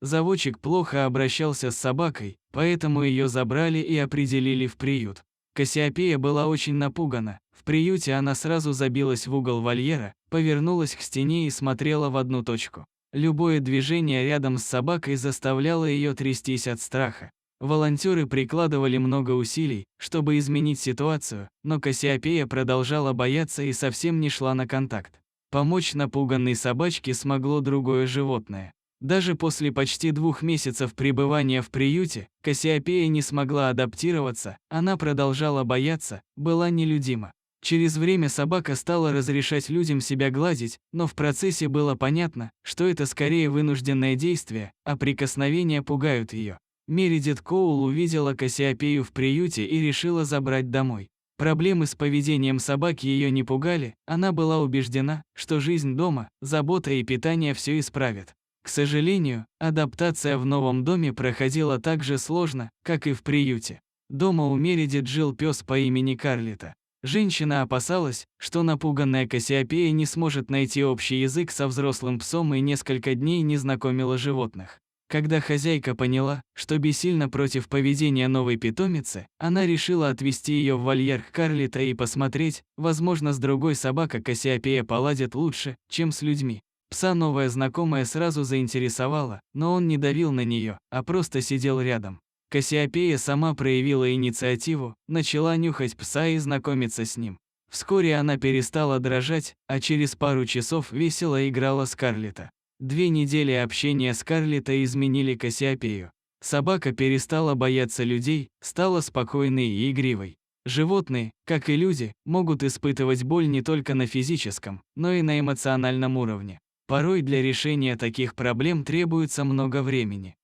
Заводчик плохо обращался с собакой, поэтому ее забрали и определили в приют. Кассиопея была очень напугана. В приюте она сразу забилась в угол вольера, повернулась к стене и смотрела в одну точку. Любое движение рядом с собакой заставляло ее трястись от страха. Волонтеры прикладывали много усилий, чтобы изменить ситуацию, но Кассиопея продолжала бояться и совсем не шла на контакт. Помочь напуганной собачке смогло другое животное. Даже после почти 2 месяцев пребывания в приюте, Кассиопея не смогла адаптироваться, она продолжала бояться, была нелюдима. Через время собака стала разрешать людям себя гладить, но в процессе было понятно, что это скорее вынужденное действие, а прикосновения пугают ее. Мередит Коул увидела Кассиопею в приюте и решила забрать домой. Проблемы с поведением собаки ее не пугали, она была убеждена, что жизнь дома, забота и питание все исправят. К сожалению, адаптация в новом доме проходила так же сложно, как и в приюте. Дома у Мередит жил пес по имени Карлита. Женщина опасалась, что напуганная Кассиопея не сможет найти общий язык со взрослым псом и несколько дней не знакомила животных. Когда хозяйка поняла, что бессильна против поведения новой питомицы, она решила отвезти ее в вольер к Карлита и посмотреть, возможно, с другой собакой Кассиопея поладит лучше, чем с людьми. Пса новая знакомая сразу заинтересовала, но он не давил на нее, а просто сидел рядом. Кассиопея сама проявила инициативу, начала нюхать пса и знакомиться с ним. Вскоре она перестала дрожать, а через пару часов весело играла с Карлита. 2 недели общения с Карлита изменили Кассиопею. Собака перестала бояться людей, стала спокойной и игривой. Животные, как и люди, могут испытывать боль не только на физическом, но и на эмоциональном уровне. Порой для решения таких проблем требуется много времени.